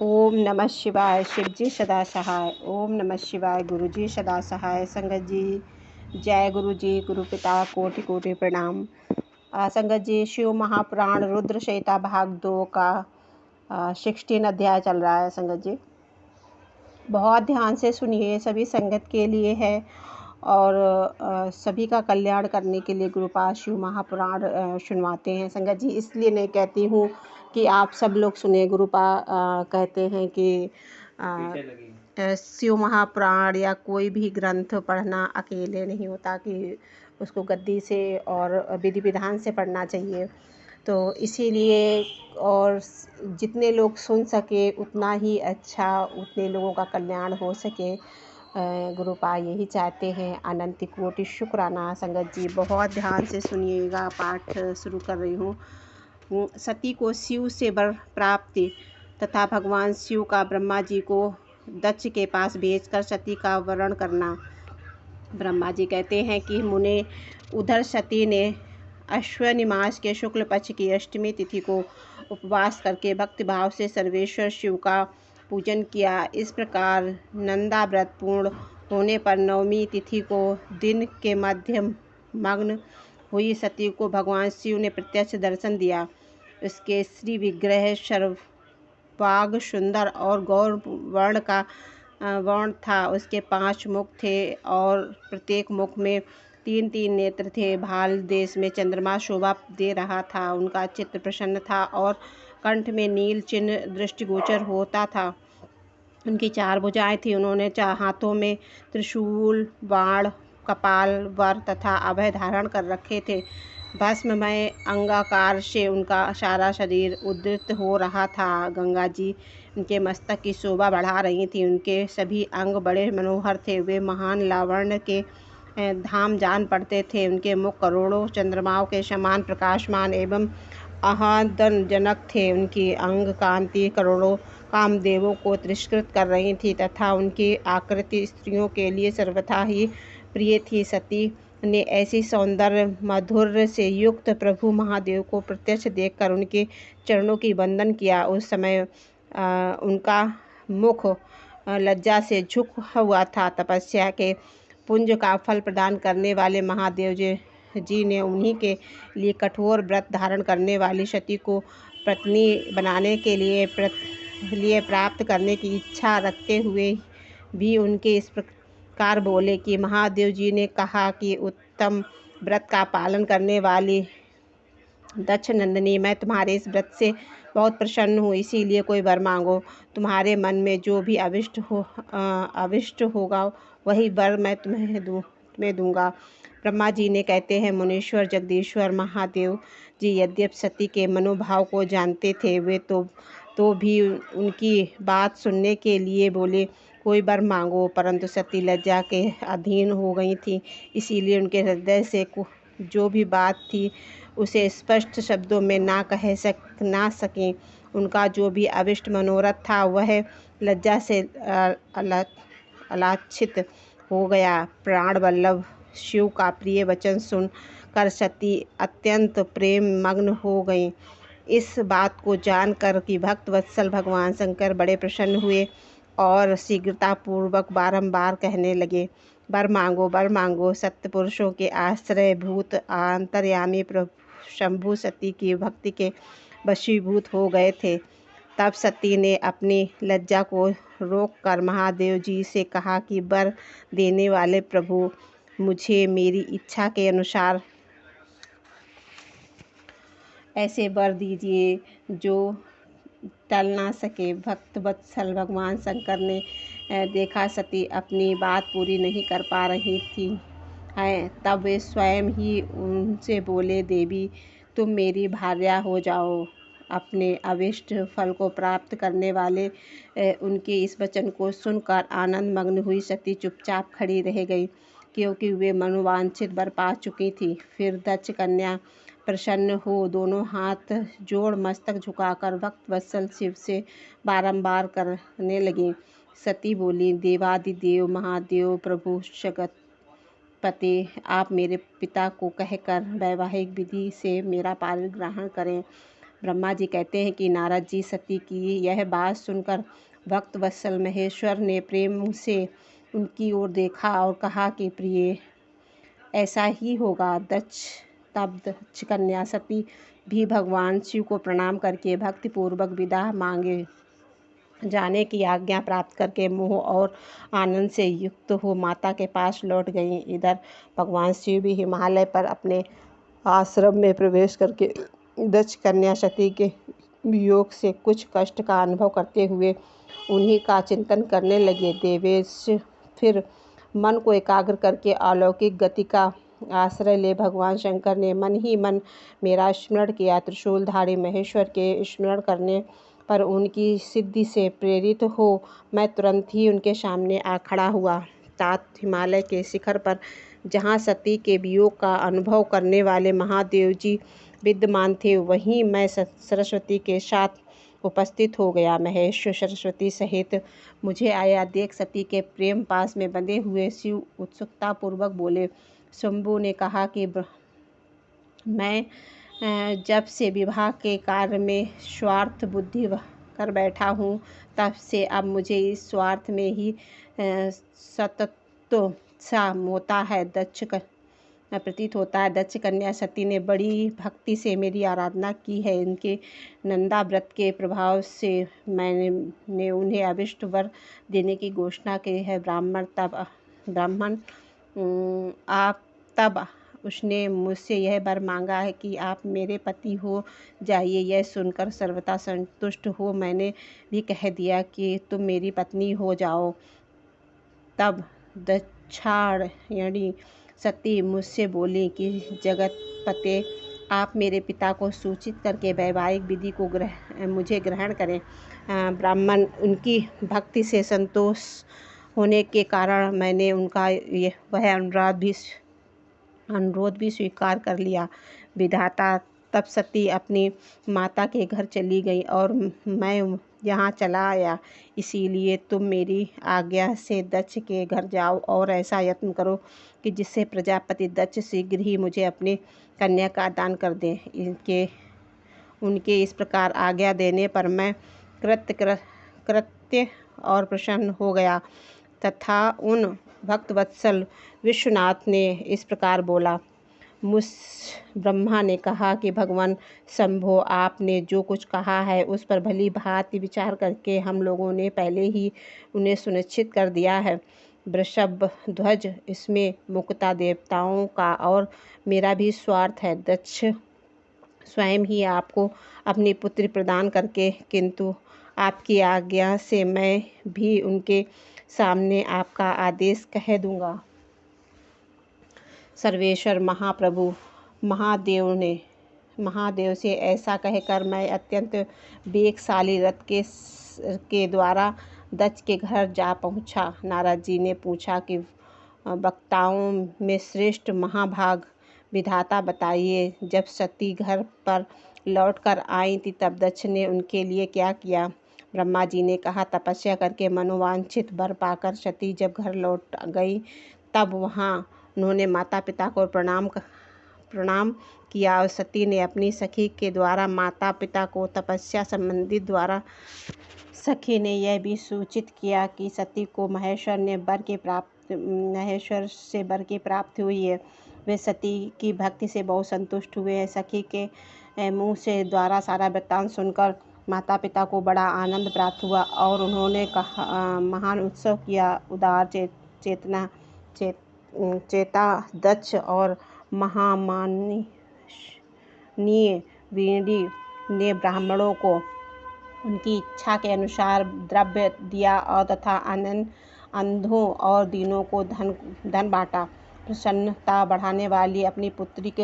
ओम नमः शिवाय। शिवजी सदा सहाय। ओम नमः शिवाय। गुरुजी सदा सहाय। संगत जी जय गुरु जी। गुरु पिता कोटि कोटि प्रणाम। संगत जी शिव महापुराण रुद्र संहिता भाग 2 का 16 अध्याय चल रहा है। संगत जी बहुत ध्यान से सुनिए, सभी संगत के लिए है और सभी का कल्याण करने के लिए गुरुपाद शिव महापुराण सुनवाते हैं। संगत जी इसलिए नहीं कहती हूँ कि आप सब लोग सुने। गुरुपाद कहते हैं कि शिव महापुराण या कोई भी ग्रंथ पढ़ना अकेले नहीं होता, कि उसको गद्दी से और विधि विधान से पढ़ना चाहिए। तो इसीलिए और जितने लोग सुन सके उतना ही अच्छा, उतने लोगों का कल्याण हो सके। गुरुपाद यही चाहते हैं। अनंत कोटि शुक्राना। संगत जी बहुत ध्यान से सुनिएगा, पाठ शुरू कर रही हूँ। सती को शिव से वर प्राप्ति तथा भगवान शिव का ब्रह्मा जी को दक्ष के पास भेजकर सती का वरण करना। ब्रह्मा जी कहते हैं कि मुने, उधर सती ने अश्विनी मास के शुक्ल पक्ष की अष्टमी तिथि को उपवास करके भक्तिभाव से सर्वेश्वर शिव का पूजन किया। इस प्रकार नंदा व्रत पूर्ण होने पर नवमी तिथि को दिन के मध्य मग्न हुई सती को भगवान शिव ने प्रत्यक्ष दर्शन दिया। उसके श्री विग्रह सर्वांग सुंदर और गौर वर्ण का वर्ण था। उसके 5 मुख थे और प्रत्येक मुख में 3-3 नेत्र थे। भाल देश में चंद्रमा शोभा दे रहा था। उनका चित्र प्रसन्न था और कंठ में नील चिन्ह दृष्टिगोचर होता था। उनकी 4 भुजाएं थी। उन्होंने हाथों में त्रिशूल, बाण, कपाल, वर तथा अभय धारण कर रखे थे। भस्ममय अंगाकार से उनका सारा शरीर उद्दृत हो रहा था। गंगा जी उनके मस्तक की शोभा बढ़ा रही थी। उनके सभी अंग बड़े मनोहर थे। वे महान लावण्य के धाम जान पड़ते थे। उनके मुख करोड़ों चंद्रमाओं के समान प्रकाशमान एवं आह्लादनजनक थे। उनकी अंग कांति करोड़ों कामदेवों को तिरस्कृत कर रही थी तथा उनकी आकृति स्त्रियों के लिए सर्वथा ही प्रिय थी। सती ने ऐसी सौंदर्य माधुर्य से युक्त प्रभु महादेव को प्रत्यक्ष देखकर उनके चरणों की वंदन किया। उस समय उनका मुख लज्जा से झुक हुआ था। तपस्या के पुंज का फल प्रदान करने वाले महादेव जी ने उन्हीं के लिए कठोर व्रत धारण करने वाली सती को पत्नी बनाने के लिए प्राप्त करने की इच्छा रखते हुए भी उनके इस प्रकार बोले कि महादेव जी ने कहा कि उत्तम व्रत का पालन करने वाली दक्ष नंदिनी, मैं तुम्हारे इस व्रत से बहुत प्रसन्न हूँ, इसीलिए कोई वर मांगो। तुम्हारे मन में जो भी अविष्ट होगा वही वर मैं तुम्हें दूंगा। ब्रह्मा जी ने कहते हैं, मुनीश्वर जगदीश्वर महादेव जी यद्यपि सती के मनोभाव को जानते थे, वे तो भी उनकी बात सुनने के लिए बोले कोई वर मांगो। परंतु सती लज्जा के अधीन हो गई थी, इसीलिए उनके हृदय से जो भी बात थी उसे स्पष्ट शब्दों में ना सकें। उनका जो भी अभिष्ट मनोरथ था वह लज्जा से अलाक्षित हो गया। प्राण वल्लभ शिव का प्रिय वचन सुन कर सती अत्यंत प्रेम मग्न हो गई। इस बात को जानकर कि भक्त वत्सल भगवान शंकर बड़े प्रसन्न हुए और शीघ्रतापूर्वक बारंबार कहने लगे, वर मांगो वर मांगो। सत्य पुरुषों के आश्रय भूत अंतर्यामी प्रभु शंभु सती की भक्ति के वशीभूत हो गए थे। तब सती ने अपनी लज्जा को रोककर महादेव जी से कहा कि वर देने वाले प्रभु, मुझे मेरी इच्छा के अनुसार ऐसे वर दीजिए जो टल ना सके। भक्त वत्सल भगवान शंकर ने देखा सती अपनी बात पूरी नहीं कर पा रही थी हैं, तब वे स्वयं ही उनसे बोले, देवी तुम मेरी भार्या हो जाओ। अपने अभिष्ट फल को प्राप्त करने वाले उनके इस वचन को सुनकर आनंद मग्न हुई सती चुपचाप खड़ी रह गई, क्योंकि वे मनोवांछित वर पा चुकी थी। फिर दक्ष कन्या प्रसन्न हो दोनों हाथ जोड़ मस्तक झुकाकर भक्त वत्सल शिव से बारंबार करने लगी। सती बोली, देवादिदेव महादेव प्रभु जगतपते, आप मेरे पिता को कहकर वैवाहिक विधि से मेरा पारिग्रहण करें। ब्रह्मा जी कहते हैं कि नारद जी, सती की यह बात सुनकर भक्त वत्सल महेश्वर ने प्रेम से उनकी ओर देखा और कहा कि प्रिय, ऐसा ही होगा। तब दक्ष कन्या सती भी भगवान शिव को प्रणाम करके भक्तिपूर्वक विदा मांगे जाने की आज्ञा प्राप्त करके मोह और आनंद से युक्त हो माता के पास लौट गई। इधर भगवान शिव भी हिमालय पर अपने आश्रम में प्रवेश करके दक्ष कन्या सती के वियोग से कुछ कष्ट का अनुभव करते हुए उन्हीं का चिंतन करने लगे। देवेश फिर मन को एकाग्र करके अलौकिक गति का आश्रय ले भगवान शंकर ने मन ही मन मेरा स्मरण किया। त्रिशूलधारी महेश्वर के स्मरण करने पर उनकी सिद्धि से प्रेरित हो मैं तुरंत ही उनके सामने आ खड़ा हुआ। तात हिमालय के शिखर पर जहाँ सती के वियोग का अनुभव करने वाले महादेव जी विद्यमान थे, वहीं मैं सरस्वती के साथ उपस्थित हो गया। महेश्वर सरस्वती सहित मुझे आया देख सती के प्रेम पास में बंधे हुए शिव उत्सुकता पूर्वक बोले। शंभु ने कहा कि मैं जब से विवाह के कार्य में स्वार्थ बुद्धि कर बैठा हूँ, तब से अब मुझे इस स्वार्थ में ही सतत्व सा होता है प्रतीत होता है। दक्ष कन्या सती ने बड़ी भक्ति से मेरी आराधना की है। इनके नंदा व्रत के प्रभाव से मैंने उन्हें अभिष्ट वर देने की घोषणा की है। ब्राह्मण तब उसने मुझसे यह वर मांगा है कि आप मेरे पति हो जाइए। यह सुनकर सर्वथा संतुष्ट हो मैंने भी कह दिया कि तुम मेरी पत्नी हो जाओ। तब दक्षायणी सती मुझसे बोली कि जगतपते, आप मेरे पिता को सूचित करके वैवाहिक विधि को मुझे ग्रहण करें। ब्राह्मण उनकी भक्ति से संतोष होने के कारण मैंने उनका वह अनुरोध भी स्वीकार कर लिया। विधाता, तब सती अपनी माता के घर चली गई और मैं यहाँ चला आया। इसीलिए तुम मेरी आज्ञा से दक्ष के घर जाओ और ऐसा यत्न करो कि जिससे प्रजापति दक्ष शीघ्र ही मुझे अपनी कन्या का दान कर दें। उनके इस प्रकार आज्ञा देने पर मैं कृत्य और प्रसन्न हो गया तथा उन भक्तवत्सल विश्वनाथ ने इस प्रकार बोला। मुझ ब्रह्मा ने कहा कि भगवान शंभो, आपने जो कुछ कहा है उस पर भली भांति विचार करके हम लोगों ने पहले ही उन्हें सुनिश्चित कर दिया है। वृषभ ध्वज, इसमें मुक्ता देवताओं का और मेरा भी स्वार्थ है। दक्ष स्वयं ही आपको अपनी पुत्री प्रदान करके, किंतु आपकी आज्ञा से मैं भी उनके सामने आपका आदेश कह दूंगा। सर्वेश्वर महाप्रभु महादेव से ऐसा कहकर मैं अत्यंत वेगशाली रथ के द्वारा दक्ष के घर जा पहुंचा। नारद जी ने पूछा कि वक्ताओं में श्रेष्ठ महाभाग विधाता बताइए, जब सती घर पर लौटकर आई थी तब दक्ष ने उनके लिए क्या किया? ब्रह्मा जी ने कहा, तपस्या करके मनोवांछित वर पाकर सती जब घर लौट गई तब वहाँ उन्होंने माता पिता को प्रणाम किया और सती ने अपनी सखी के द्वारा माता पिता को तपस्या संबंधित द्वारा सखी ने यह भी सूचित किया कि सती को महेश्वर से वर की प्राप्ति हुई है। वे सती की भक्ति से बहुत संतुष्ट हुए हैं। सखी के मुँह से द्वारा सारा वृत्तांत सुनकर माता पिता को बड़ा आनंद प्राप्त हुआ और उन्होंने महान उत्सव किया। उदार चेता दक्ष और महामाननीय वीणी ने ब्राह्मणों को उनकी इच्छा के अनुसार द्रव्य दिया और तथा अंधों और दीनों को धन बांटा। प्रसन्नता बढ़ाने वाली अपनी पुत्री के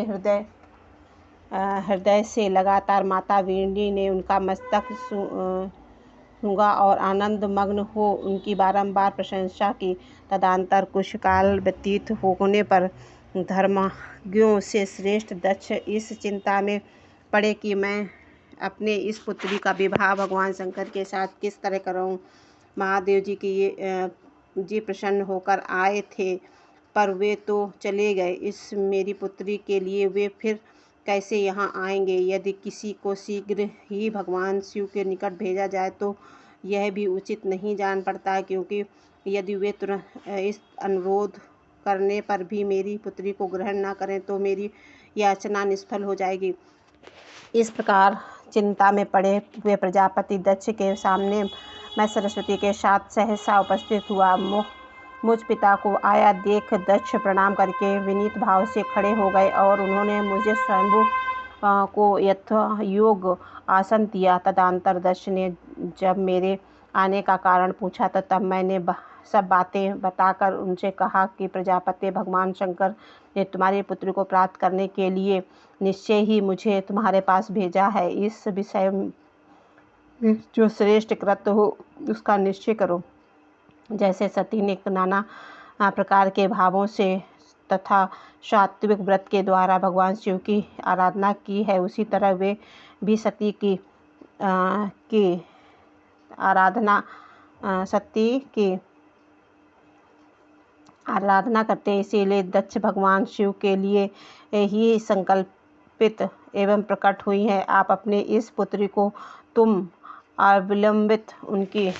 हृदय से लगातार माता वीणी ने उनका मस्तक सूंघा और आनंद मग्न हो उनकी बारंबार प्रशंसा की। तदंतर कुछ काल व्यतीत होने पर धर्मज्ञों से श्रेष्ठ दक्ष इस चिंता में पड़े कि मैं अपने इस पुत्री का विवाह भगवान शंकर के साथ किस तरह करूं। महादेव जी प्रसन्न होकर आए थे, पर वे तो चले गए। इस मेरी पुत्री के लिए वे फिर कैसे यहाँ आएंगे। यदि किसी को शीघ्र ही भगवान शिव के निकट भेजा जाए तो यह भी उचित नहीं जान पड़ता, क्योंकि यदि वे तुरंत इस अनुरोध करने पर भी मेरी पुत्री को ग्रहण न करें तो मेरी याचना निष्फल हो जाएगी। इस प्रकार चिंता में पड़े हुए प्रजापति दक्ष के सामने मैं सरस्वती के साथ सहसा उपस्थित हुआ। मुझ पिता को आया देख दक्ष प्रणाम करके विनीत भाव से खड़े हो गए और उन्होंने मुझे स्वयंभू को यथायोग आसन दिया। तदनंतर दक्ष ने जब मेरे आने का कारण पूछा तो तब मैंने सब बातें बताकर उनसे कहा कि प्रजापति भगवान शंकर ने तुम्हारी पुत्री को प्राप्त करने के लिए निश्चय ही मुझे तुम्हारे पास भेजा है। इस विषय में जो श्रेष्ठ कृत्य हो उसका निश्चय करो। जैसे सती ने नाना प्रकार के भावों से तथा सात्विक व्रत के द्वारा भगवान शिव की आराधना की है, उसी तरह वे भी सती की आराधना करते हैं। इसीलिए दक्ष भगवान शिव के लिए ही संकल्पित एवं प्रकट हुई है। आप अपने इस पुत्री को तुम अविलंबित उनकी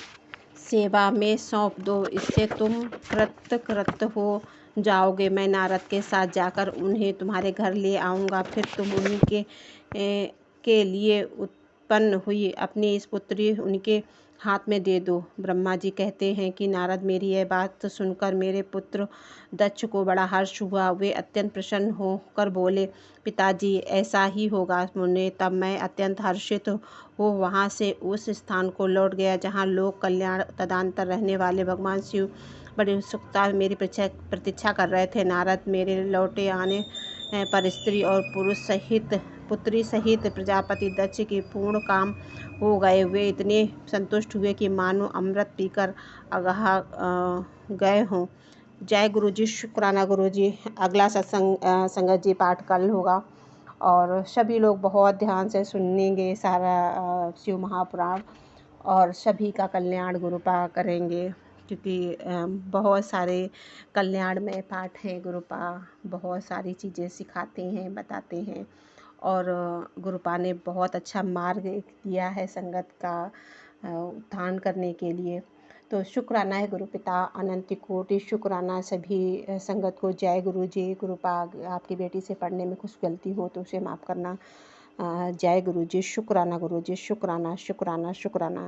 सेवा में सौंप दो, इससे तुम कृतकृत्य हो जाओगे। मैं नारद के साथ जाकर उन्हें तुम्हारे घर ले आऊँगा, फिर तुम उन्हीं के लिए उत्पन्न हुई अपनी इस पुत्री उनके हाथ में दे दो। ब्रह्मा जी कहते हैं कि नारद, मेरी यह बात सुनकर मेरे पुत्र दक्ष को बड़ा हर्ष हुआ। वे अत्यंत प्रसन्न होकर बोले, पिताजी ऐसा ही होगा मुने। तब मैं अत्यंत हर्षित हो वहाँ से उस स्थान को लौट गया जहाँ लोक कल्याण तदंतर रहने वाले भगवान शिव बड़ी उत्सुकता मेरी प्रतीक्षा कर रहे थे। नारद मेरे लौटे आने पर स्त्री और पुत्री सहित प्रजापति दक्ष की पूर्ण काम हो गए। वे इतने संतुष्ट हुए कि मानो अमृत पीकर अगाह गए हों। जय गुरु जी, शुक्राना गुरु जी। अगला सत्संग संगत जी पाठ कल होगा और सभी लोग बहुत ध्यान से सुनेंगे सारा शिव महापुराण और सभी का कल्याण गुरुपा करेंगे, क्योंकि बहुत सारे कल्याणमय पाठ हैं। गुरुपा बहुत सारी चीज़ें सिखाते हैं, बताते हैं और गुरुपा ने बहुत अच्छा मार्ग दिया है संगत का उत्थान करने के लिए। तो शुक्राना है गुरु पिता अनंत कोटि शुक्राना सभी संगत को। जय गुरु जी। गुरुपा आपकी बेटी से पढ़ने में कुछ गलती हो तो उसे माफ़ करना। जय गुरु जी। शुक्राना गुरु जी। शुक्राना शुक्राना शुक्राना।